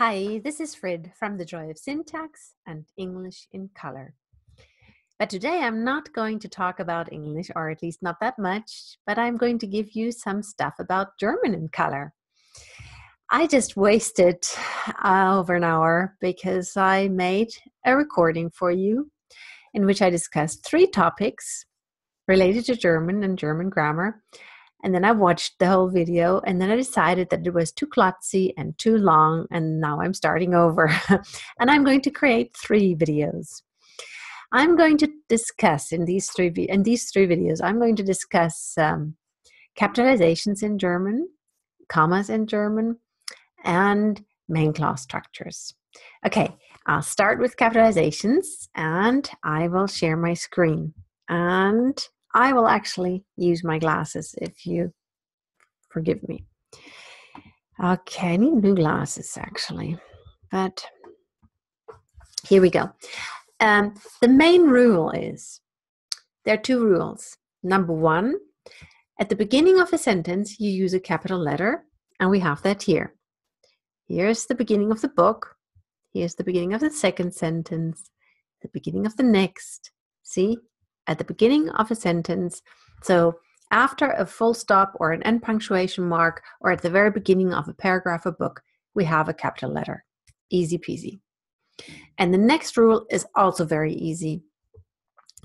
Hi, this is Frid from The Joy of Syntax and English in Color. But today I'm not going to talk about English, or at least not that much, but I'm going to give you some stuff about German in color. I just wasted over an hour because I made a recording for you in which I discussed 3 topics related to German and German grammar. And then I watched the whole video, and then I decided that it was too klutzy and too long, and now I'm starting over. And I'm going to create 3 videos. I'm going to discuss in these three videos, I'm going to discuss capitalizations in German, commas in German, and main clause structures. Okay, I'll start with capitalizations, and I will share my screen. And I will actually use my glasses if you forgive me. Okay, I need new glasses actually, but here we go. The main rule is, there are 2 rules. Number 1, at the beginning of a sentence, you use a capital letter, and we have that here. Here's the beginning of the book. Here's the beginning of the second sentence, the beginning of the next. See? At the beginning of a sentence, so after a full stop or an end punctuation mark, or at the very beginning of a paragraph or book, we have a capital letter. Easy peasy. And the next rule is also very easy.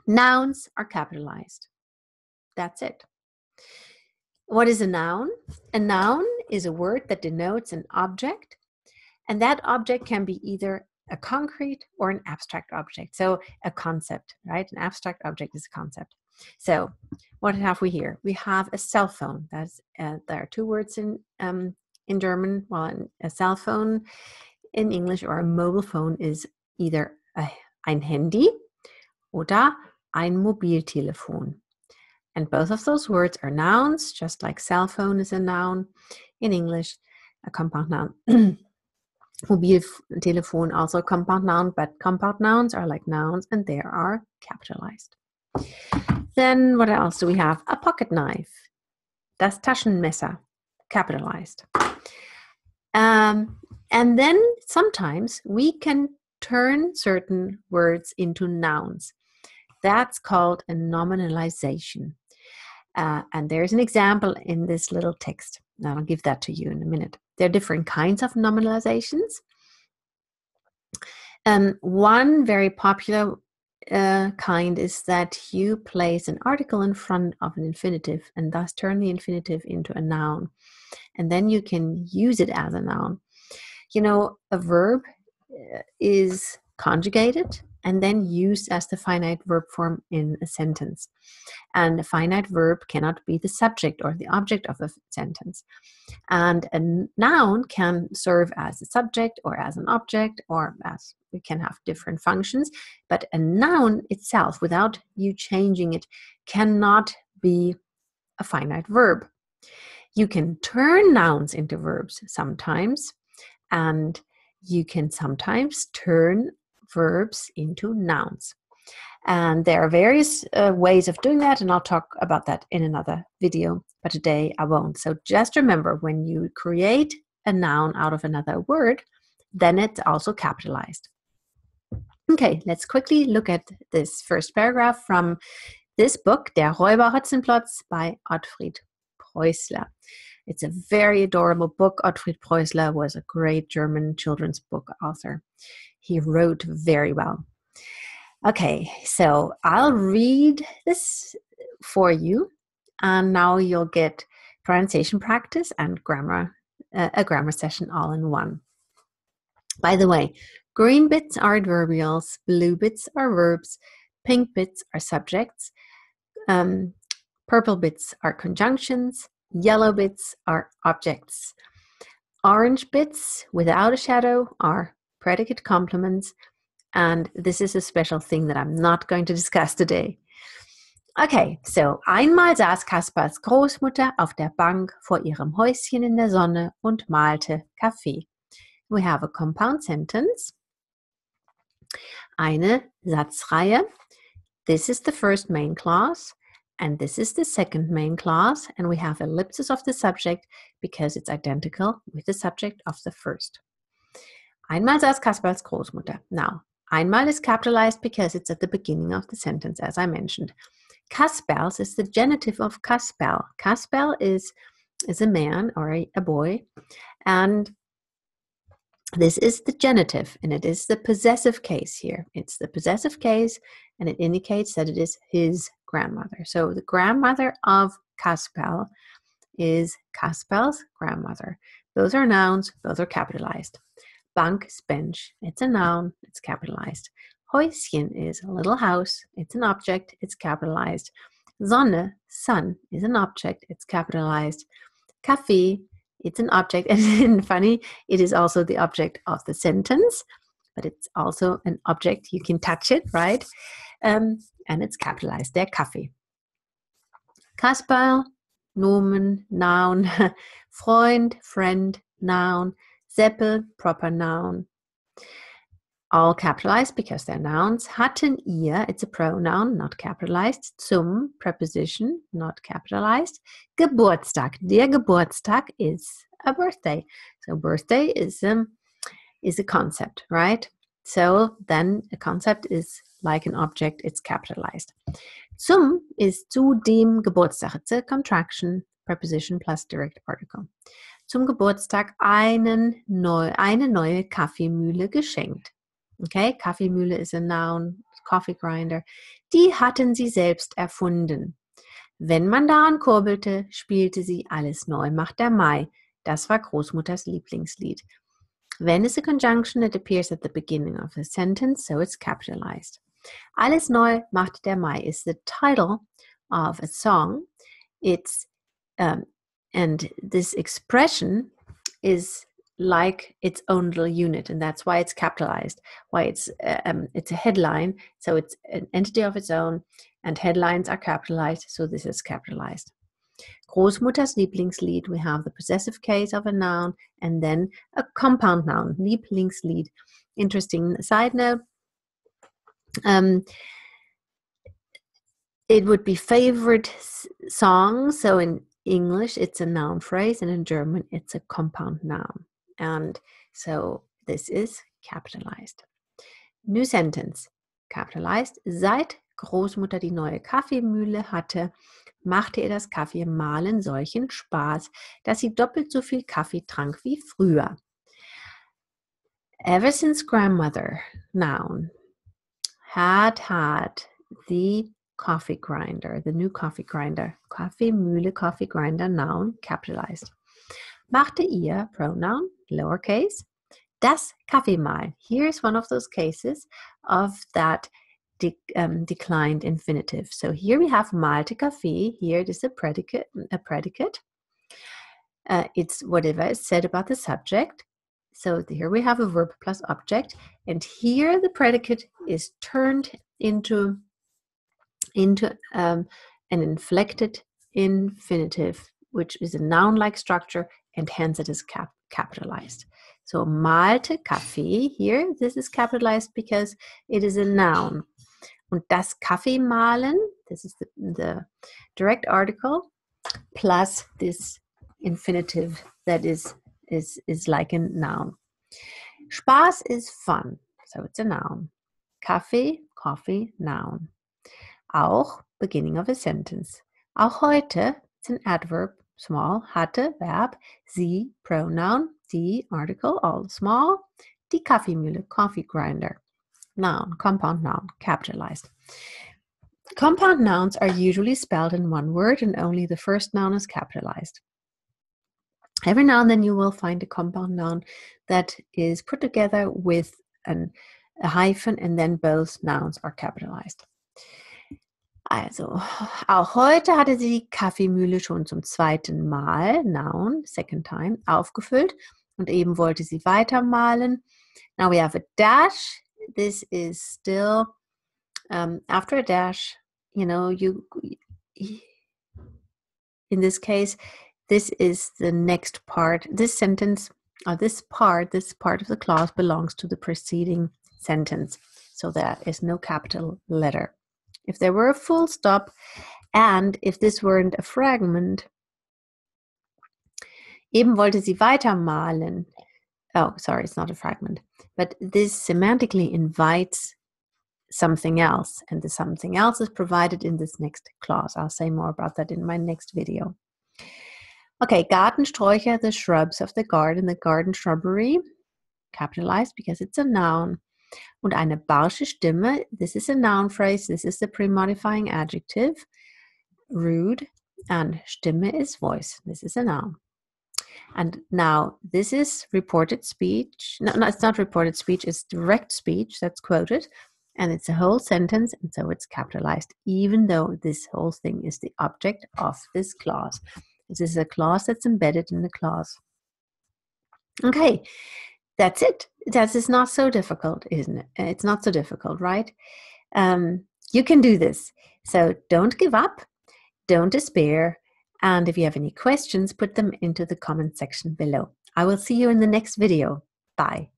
Nouns are capitalized. That's it. What is a noun? A noun is a word that denotes an object, and that object can be either a concrete or an abstract object. So a concept, right? An abstract object is a concept. So what have we here? We have a cell phone. That's there are 2 words in German. Well, a cell phone in English, or a mobile phone, is either ein Handy oder ein Mobiltelefon. And both of those words are nouns, just like cell phone is a noun in English, a compound noun. Mobiltelefon also compound noun, but compound nouns are like nouns, and they are capitalized. Then what else do we have? A pocket knife. Das Taschenmesser, capitalized. And then sometimes we can turn certain words into nouns. That's called a nominalization. And there's an example in this little text. I'll give that to you in a minute. There are different kinds of nominalizations. One very popular kind is that you place an article in front of an infinitive and thus turn the infinitive into a noun. And then you can use it as a noun. You know, a verb is conjugated and then used as the finite verb form in a sentence. And a finite verb cannot be the subject or the object of a sentence. And a noun can serve as a subject or as an object, or as it can have different functions. But a noun itself, without you changing it, cannot be a finite verb. You can turn nouns into verbs sometimes, and you can sometimes turn verbs into nouns. And there are various ways of doing that, and I'll talk about that in another video, but today I won't. So just remember, when you create a noun out of another word, then it's also capitalized. Okay, let's quickly look at this first paragraph from this book, Der Räuber Hotzenplotz by Ottfried Preußler. It's a very adorable book. Ottfried Preußler was a great German children's book author. He wrote very well. Okay, so I'll read this for you, and now you'll get pronunciation practice and a grammar session all in one. By the way, green bits are adverbials, blue bits are verbs, pink bits are subjects, purple bits are conjunctions, yellow bits are objects. Orange bits without a shadow are predicate complements, and this is a special thing that I'm not going to discuss today. Okay, so einmal saß Kaspars Großmutter auf der Bank vor ihrem Häuschen in der Sonne und malte Kaffee. We have a compound sentence, eine Satzreihe. This is the first main clause, and this is the second main clause, and we have ellipsis of the subject because it's identical with the subject of the first. Einmal saß Kasperls Großmutter. Now, einmal is capitalized because it's at the beginning of the sentence, as I mentioned. Kaspels is the genitive of Kaspel. Kaspel is a man or a boy, and this is the genitive, and it is the possessive case here. It's the possessive case, and it indicates that it is his grandmother. So the grandmother of Kaspel is Kaspel's grandmother. Those are nouns, those are capitalized. Bank is bench, it's a noun, it's capitalized. Häuschen is a little house, it's an object, it's capitalized. Sonne, sun, is an object, it's capitalized. Kaffee, it's an object, and funny, it is also the object of the sentence, but it's also an object, you can touch it, right? And it's capitalized, der Kaffee. Kasperl, Nomen, noun. Freund, friend, noun. Seppel, proper noun. All capitalized because they're nouns. Hatten ihr, it's a pronoun, not capitalized. Zum, preposition, not capitalized. Geburtstag, der Geburtstag is a birthday. So birthday is a concept, right? So then a concept is like an object, it's capitalized. Zum is zu dem Geburtstag. It's a contraction, preposition plus direct article. Zum Geburtstag eine neue Kaffeemühle geschenkt. Okay, Kaffeemühle is a noun, coffee grinder. Die hatten sie selbst erfunden. Wenn man daran kurbelte, spielte sie Alles neu macht der Mai. Das war Großmutters Lieblingslied. When is a conjunction that appears at the beginning of a sentence, so it's capitalized. Alles neu macht der Mai is the title of a song. It's and this expression is like its own little unit, and that's why it's capitalized. Why it's a headline, so it's an entity of its own, and headlines are capitalized, so this is capitalized. Großmutters Lieblingslied, we have the possessive case of a noun, and then a compound noun, Lieblingslied. Interesting side note. It would be favorite song. So in English, it's a noun phrase, and in German, it's a compound noun. And so this is capitalized. New sentence, capitalized. Seit Großmutter die neue Kaffeemühle hatte, machte ihr das Kaffeemahlen solchen Spaß, dass sie doppelt so viel Kaffee trank wie früher. Ever since grandmother, noun, had the coffee grinder, the new coffee grinder, Kaffeemühle, coffee grinder, noun, capitalized. Machte ihr, pronoun, lowercase, das Kaffeemahl. Here's one of those cases of that declined infinitive. So here we have malte Kaffee. Here it is a predicate. It's whatever is said about the subject. So here we have a verb plus object, and here the predicate is turned into an inflected infinitive, which is a noun-like structure, and hence it is capitalized. So malte Kaffee, here this is capitalized because it is a noun. Und das Kaffeemahlen, this is the direct article, plus this infinitive that is like a noun. Spaß is fun, so it's a noun. Kaffee, coffee, noun. Auch, beginning of a sentence. Auch heute, it's an adverb, small. Hatte, verb. Sie, pronoun. Die, article, all small. Die Kaffeemühle, coffee grinder. Noun, compound noun, capitalized. Compound nouns are usually spelled in one word, and only the first noun is capitalized. Every now and then you will find a compound noun that is put together with a hyphen, and then both nouns are capitalized. Also, auch heute hatte sie die Kaffeemühle schon zum zweiten Mal, noun, second time, aufgefüllt, und eben wollte sie weitermahlen. Now we have a dash. This is still, after a dash, in this case, this is the next part. This sentence, or this part of the clause belongs to the preceding sentence. So there is no capital letter. If there were a full stop, and if this weren't a fragment, eben wollte sie weitermalen. Oh, sorry, it's not a fragment. But this semantically invites something else, and the something else is provided in this next clause. I'll say more about that in my next video. Okay, Gartensträucher, the shrubs of the garden shrubbery, capitalized because it's a noun. Und eine barsche Stimme, this is a noun phrase, this is the pre-modifying adjective. Rude, and Stimme is voice, this is a noun. And now this is reported speech. No, it's not reported speech, it's direct speech that's quoted. And it's a whole sentence, and so it's capitalized, even though this whole thing is the object of this clause. This is a clause that's embedded in the clause. Okay, that's it. That is not so difficult, isn't it? It's not so difficult, right? You can do this. So don't give up, don't despair. And if you have any questions, put them into the comment section below. I will see you in the next video. Bye.